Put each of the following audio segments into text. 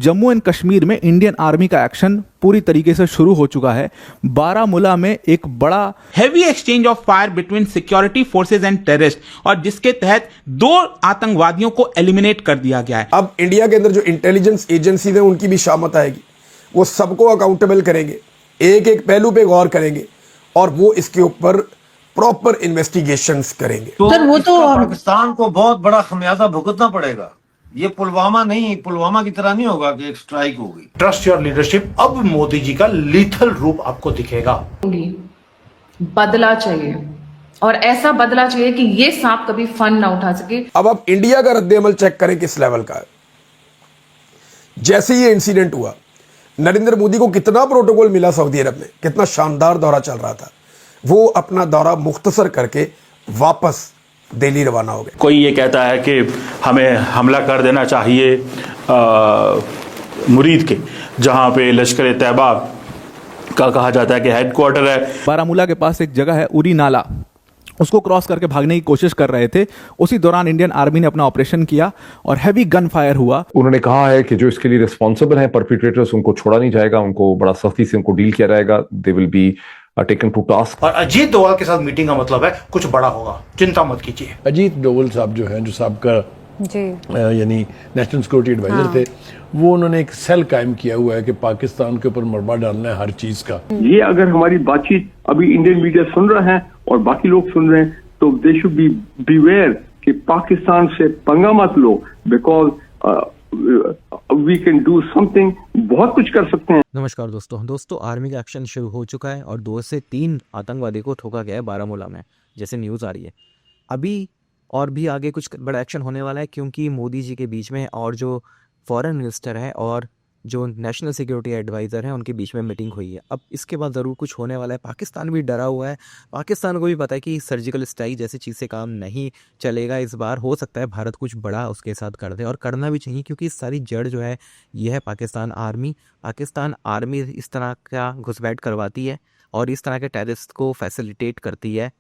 Jammu and Kashmir में Indian army का action पूरी तरीके से शुरू हो चुका है। बारामूला में एक बड़ा heavy exchange of fire between security forces and terrorist, और जिसके तहत 2 आतंकवादियों को एलिमिनेट कर दिया गया है। अब इंडिया के अंदर जो इंटेलिजेंस एजेंसी है उनकी भी शामत आएगी, वो सबको अकाउंटेबल करेंगे, एक एक पहलू पे गौर करेंगे और वो इसके ऊपर प्रॉपर इन्वेस्टिगेशंस करेंगे। तो सर वो तो पाकिस्तान को बहुत बड़ा खमियाजा भुगतना पड़ेगा। ये पुलवामा नहीं, पुलवामा की तरह नहीं होगा कि एक स्ट्राइक होगी। ट्रस्ट योर लीडरशिप, अब मोदी जी का लीथल रूप आपको दिखेगा। बदला चाहिए और ऐसा बदला चाहिए कि ये सांप कभी फन ना उठा सके। अब आप इंडिया का रद्द-ए-अमल चेक करें किस लेवल का है। जैसे ये इंसिडेंट हुआ, नरेंद्र मोदी को कितना प्रोटोकॉल मिला सऊदी अरब में, कितना शानदार दौरा चल रहा था, वो अपना दौरा मुख्तसर करके वापस दिल्ली रवाना हो गए। कोई ये कहता है कि हमें हमला कर देना चाहिए मुरीद के, जहां पे लश्कर तैयबा का कहा जाता है कि हेडक्वार्टर है। बारामूला के पास एक जगह है उरी नाला, उसको क्रॉस करके भागने की कोशिश कर रहे थे। उसी दौरान इंडियन आर्मी ने अपना ऑपरेशन किया और हैवी गन फायर हुआ। उन्होंने कहा है कि जो इसके लिए रिस्पॉन्सिबल हैं परपिट्रेटर्स, उनको छोड़ा नहीं जाएगा, उनको बड़ा सख्ती से उनको डील किया जाएगा। They will be taken to task. और अजीत डोवाल के साथ मीटिंग का मतलब है कुछ बड़ा होगा, चिंता मत कीजिए। अजीत डोवाल साहब जो हैं, जो साहब का यानी नेशनल सिक्योरिटी एडवाइजर थे, वो उन्होंने एक सेल कायम किया हुआ है कि पाकिस्तान के ऊपर मरबा डालना है हर चीज का। ये अगर हमारी बातचीत अभी इंडियन मीडिया सुन रहा है और बाकी लोग सुन रहे हैं, तो दे शुड बी बीवेयर कि पाकिस्तान से पंगा मत लो, because we can do something, बहुत कुछ कर सकते हैं। नमस्कार दोस्तों, आर्मी का एक्शन शुरू हो चुका है और 2 से 3 आतंकवादी को ठोका गया है बारामूला में, जैसे न्यूज़ आ रही है। अभी और भी आगे कुछ बड़ा एक्शन होने वाला है, क्योंकि मोदी जी के बीच में और जो फॉरेन मिनिस्टर है और जो नेशनल सिक्योरिटी एडवाइज़र हैं, उनके बीच में मीटिंग हुई है। अब इसके बाद ज़रूर कुछ होने वाला है। पाकिस्तान भी डरा हुआ है, पाकिस्तान को भी पता है कि सर्जिकल स्ट्राइक जैसी चीज़ से काम नहीं चलेगा इस बार। हो सकता है भारत कुछ बड़ा उसके साथ कर दे, और करना भी चाहिए, क्योंकि सारी जड़ जो है ये है पाकिस्तान आर्मी इस तरह का घुसपैठ करवाती है और इस तरह के टेररिस्ट को फैसिलिटेट करती है,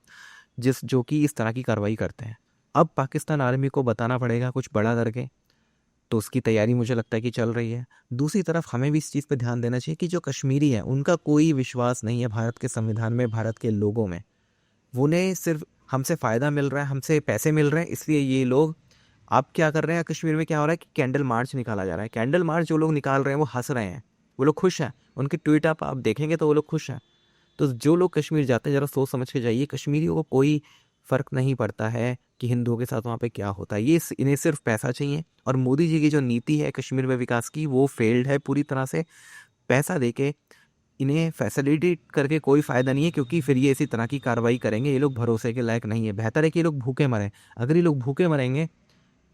जो कि इस तरह की कार्रवाई करते हैं। अब पाकिस्तान आर्मी को बताना पड़ेगा कुछ बड़ा करके, तो उसकी तैयारी मुझे लगता है कि चल रही है। दूसरी तरफ हमें भी इस चीज़ पे ध्यान देना चाहिए कि जो कश्मीरी है, उनका कोई विश्वास नहीं है भारत के संविधान में, भारत के लोगों में। उन्हें सिर्फ हमसे फ़ायदा मिल रहा है, हमसे पैसे मिल रहे हैं, इसलिए ये लोग आप क्या कर रहे हैं। कश्मीर में क्या हो रहा है कि कैंडल मार्च निकाला जा रहा है। कैंडल मार्च जो लोग निकाल रहे हैं वो हंस रहे हैं, वो लोग खुश हैं। उनके ट्वीट आप देखेंगे तो वो लोग खुश हैं। तो जो लोग कश्मीर जाते हैं, ज़रा सोच समझ के जाइए। कश्मीरियों को कोई फ़र्क नहीं पड़ता है कि हिंदुओं के साथ वहाँ पे क्या होता है। इन्हें सिर्फ पैसा चाहिए, और मोदी जी की जो नीति है कश्मीर में विकास की, वो फेल्ड है पूरी तरह से। पैसा देके इन्हें फैसिलिटेट करके कोई फ़ायदा नहीं है, क्योंकि फिर ये इसी तरह की कार्रवाई करेंगे। ये लोग भरोसे के लायक नहीं है। बेहतर है कि ये लोग भूखे मरें। अगर ये लोग भूखे मरेंगे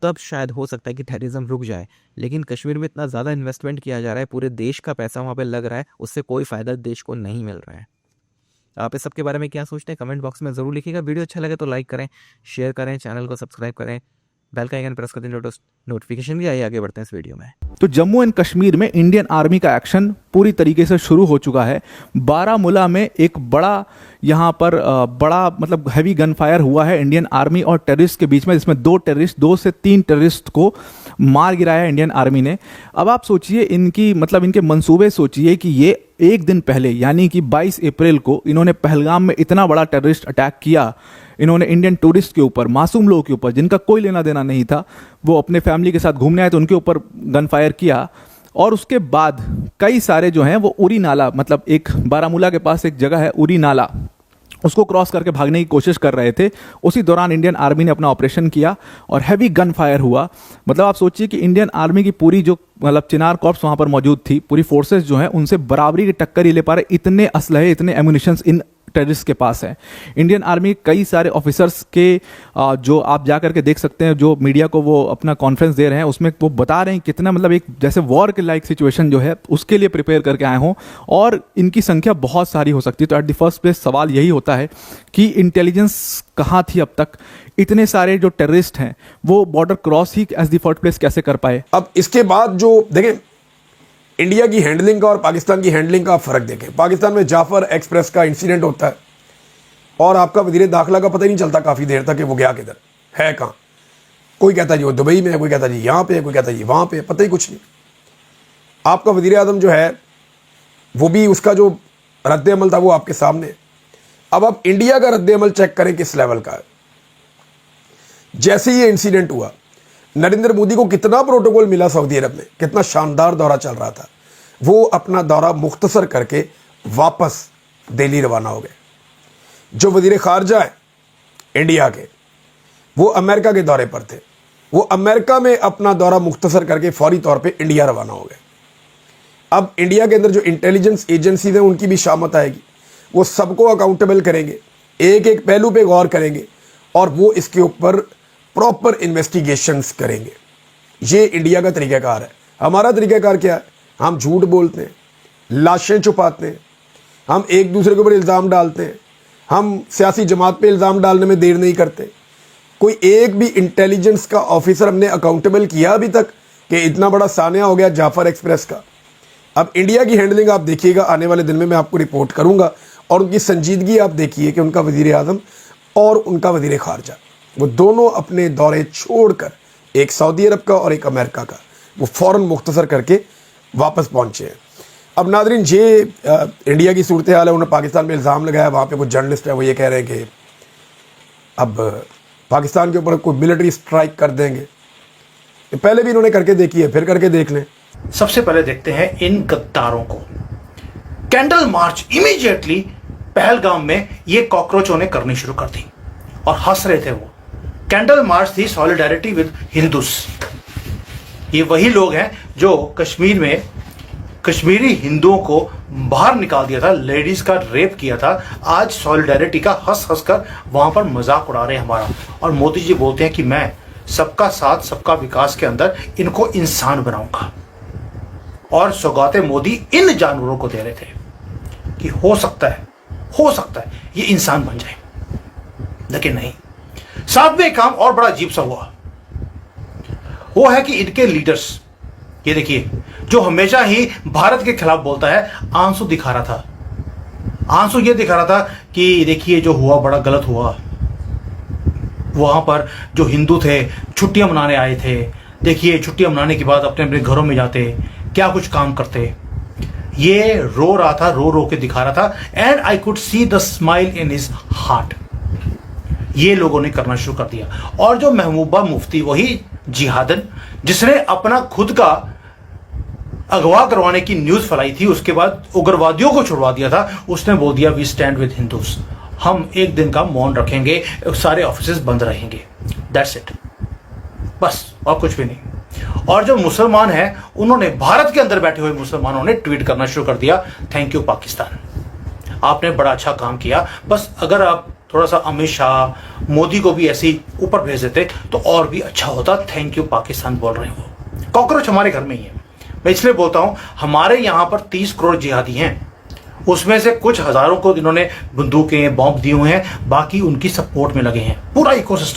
तब शायद हो सकता है कि टेररिज्म रुक जाए। लेकिन कश्मीर में इतना ज़्यादा इन्वेस्टमेंट किया जा रहा है, पूरे देश का पैसा वहाँ पर लग रहा है, उससे कोई फ़ायदा देश को नहीं मिल रहा है। आप इस सब के बारे में क्या सोचते हैं, कमेंट बॉक्स में ज़रूर लिखिएगा। वीडियो अच्छा लगे तो लाइक करें, शेयर करें, चैनल को सब्सक्राइब करें, बेल का आइकन प्रेस कर दें, नोटिफिकेशन भी आइए। आगे बढ़ते हैं इस वीडियो में। तो जम्मू एंड कश्मीर में इंडियन आर्मी का एक्शन पूरी तरीके से शुरू हो चुका है। बारामूला में एक बड़ा यहाँ पर बड़ा मतलब हैवी गन फायर हुआ है इंडियन आर्मी और टेररिस्ट के बीच में, जिसमें 2 से 3 टेररिस्ट को मार गिराया है इंडियन आर्मी ने। अब आप सोचिए इनके मंसूबे सोचिए कि ये एक दिन पहले यानी कि 22 अप्रैल को इन्होंने पहलगाम में इतना बड़ा टेररिस्ट अटैक किया। इन्होंने इंडियन टूरिस्ट के ऊपर, मासूम लोगों के ऊपर, जिनका कोई लेना देना नहीं था, वो अपने फैमिली के साथ घूमने आए तो उनके ऊपर गन फायर किया। और उसके बाद कई सारे जो हैं वो उरी नाला, मतलब एक बारामूला के पास एक जगह है उरी नाला, उसको क्रॉस करके भागने की कोशिश कर रहे थे। उसी दौरान इंडियन आर्मी ने अपना ऑपरेशन किया और हैवी गन फायर हुआ। मतलब आप सोचिए कि इंडियन आर्मी की पूरी जो चिनार कॉर्प्स वहाँ पर मौजूद थी, पूरी फोर्सेस जो हैं उनसे बराबरी की टक्कर ही ले पा रहे। इतने असलहे, इतने एम्यूनिशंस इन टेररिस्ट के पास है। इंडियन आर्मी कई सारे ऑफिसर्स के जो आप जा करके देख सकते हैं, जो मीडिया को वो अपना कॉन्फ्रेंस दे रहे हैं, उसमें वो बता रहे हैं कितना एक जैसे वॉर के लाइक सिचुएशन जो है उसके लिए प्रिपेयर करके आए हों, और इनकी संख्या बहुत सारी हो सकती है। तो एट द फर्स्ट प्लेस सवाल यही होता है कि इंटेलिजेंस कहाँ थी अब तक? इतने सारे जो टेररिस्ट हैं वो बॉर्डर क्रॉस ही एज द फर्स्ट प्लेस कैसे कर पाए? अब इसके बाद जो देखें इंडिया की हैंडलिंग का और पाकिस्तान की हैंडलिंग का फ़र्क देखें। पाकिस्तान में जाफर एक्सप्रेस का इंसिडेंट होता है और आपका वज़ीर दाखिला का पता ही नहीं चलता काफ़ी देर तक कि वो गया किधर है, कहाँ। कोई कहता जी वो दुबई में है, कोई कहता जी यहाँ पे है, कोई कहता जी वहाँ पे है, पता ही कुछ नहीं। आपका वजीर आज़म जो है वो भी, उसका जो रद्द अमल था वो आपके सामने। अब आप इंडिया का रद्द अमल चेक करें किस लेवल का है। जैसे ये इंसिडेंट हुआ, नरेंद्र मोदी को कितना प्रोटोकॉल मिला सऊदी अरब में, कितना शानदार दौरा चल रहा था। वो अपना दौरा मुख्तसर करके वापस दिल्ली रवाना हो गए। जो वजीर खारजा है इंडिया के, वो अमेरिका के दौरे पर थे। वो अमेरिका में अपना दौरा मुख्तसर करके फौरी तौर पे इंडिया रवाना हो गए। अब इंडिया के अंदर जो इंटेलिजेंस एजेंसीज हैं उनकी भी शामत आएगी। वो सबको अकाउंटेबल करेंगे, एक एक पहलू पे गौर करेंगे और वो इसके ऊपर प्रॉपर इन्वेस्टिगेशंस करेंगे। ये इंडिया का तरीक़ाकार है। हमारा तरीक़ाकार क्या है? हम झूठ बोलते हैं, लाशें छुपाते हैं, हम एक दूसरे के ऊपर इल्ज़ाम डालते हैं, हम सियासी जमात पे इल्ज़ाम डालने में देर नहीं करते। कोई एक भी इंटेलिजेंस का ऑफिसर हमने अकाउंटेबल किया अभी तक कि इतना बड़ा सानिया हो गया जाफर एक्सप्रेस का। अब इंडिया की हैंडलिंग आप देखिएगा, आने वाले दिन में मैं आपको रिपोर्ट करूंगा, और उनकी संजीदगी आप देखिए कि उनका वजीर आज़म और उनका वजीर खारजा, वो दोनों अपने दौरे छोड़कर, एक सऊदी अरब का और एक अमेरिका का, वो फ़ौरन मुख्तसर करके वापस पहुँचे हैं। अब नादरीन, ये इंडिया की सूरत हाल है। उन्होंने पाकिस्तान में इल्ज़ाम लगाया, वहाँ पे कुछ जर्नलिस्ट है वो ये कह रहे हैं कि अब पाकिस्तान के ऊपर कोई मिलिट्री स्ट्राइक कर देंगे। पहले भी इन्होंने करके देखी है, फिर करके देख लें। सबसे पहले देखते हैं इन गद्दारों को। कैंडल मार्च इमीडिएटली पहलगाम में ये कॉकरोचों ने करनी शुरू कर दी और हंस रहे थे। वो कैंडल मार्च थी सॉलिडारिटी विद हिंदूस। ये वही लोग हैं जो कश्मीर में कश्मीरी हिंदुओं को बाहर निकाल दिया था, लेडीज का रेप किया था। आज सॉलिडारिटी का हंस हंस कर वहां पर मजाक उड़ा रहे हैं हमारा। और मोदी जी बोलते हैं कि मैं सबका साथ सबका विकास के अंदर इनको इंसान बनाऊंगा। और सौगातें मोदी इन जानवरों को दे रहे थे कि हो सकता है ये इंसान बन जाए, लेकिन नहीं। साथ में एक काम और बड़ा अजीब सा हुआ, वो है कि इनके लीडर्स, ये देखिए, जो हमेशा ही भारत के खिलाफ बोलता है, आंसू दिखा रहा था। आंसू ये दिखा रहा था कि देखिए जो हुआ बड़ा गलत हुआ। वहां पर जो हिंदू थे छुट्टियां मनाने आए थे, देखिए छुट्टियां मनाने के बाद अपने अपने घरों में जाते, क्या कुछ काम करते। ये रो रहा था, रो रो के दिखा रहा था। And I could see the smile in his heart. ये लोगों ने करना शुरू कर दिया। और जो महबूबा मुफ्ती, वही जिहादन जिसने अपना खुद का अगवा करवाने की न्यूज फैलाई थी, उसके बाद उग्रवादियों को छुड़वा दिया था, उसने बोल दिया वी स्टैंड विद हिंदूस। हम एक दिन का मौन रखेंगे, सारे ऑफिसेज बंद रहेंगे, दैट्स इट, बस, और कुछ भी नहीं। और जो मुसलमान हैं, उन्होंने, भारत के अंदर बैठे हुए मुसलमानों ने ट्वीट करना शुरू कर दिया, थैंक यू पाकिस्तान, आपने बड़ा अच्छा काम किया। बस अगर आप थोड़ा सा अमित शाह, मोदी को भी ऐसे ही ऊपर भेज देते तो और भी अच्छा होता। थैंक यू पाकिस्तान बोल रहे हो। कॉकरोच हमारे घर में ही है। मैं इसलिए बोलता हूं, हमारे यहां पर 30 करोड़ जिहादी हैं, उसमें से कुछ हजारों को इन्होंने बंदूकें, बॉम्ब दिए हुए हैं, बाकी उनकी सपोर्ट में लगे हैं। पूरा इकोसिस्टम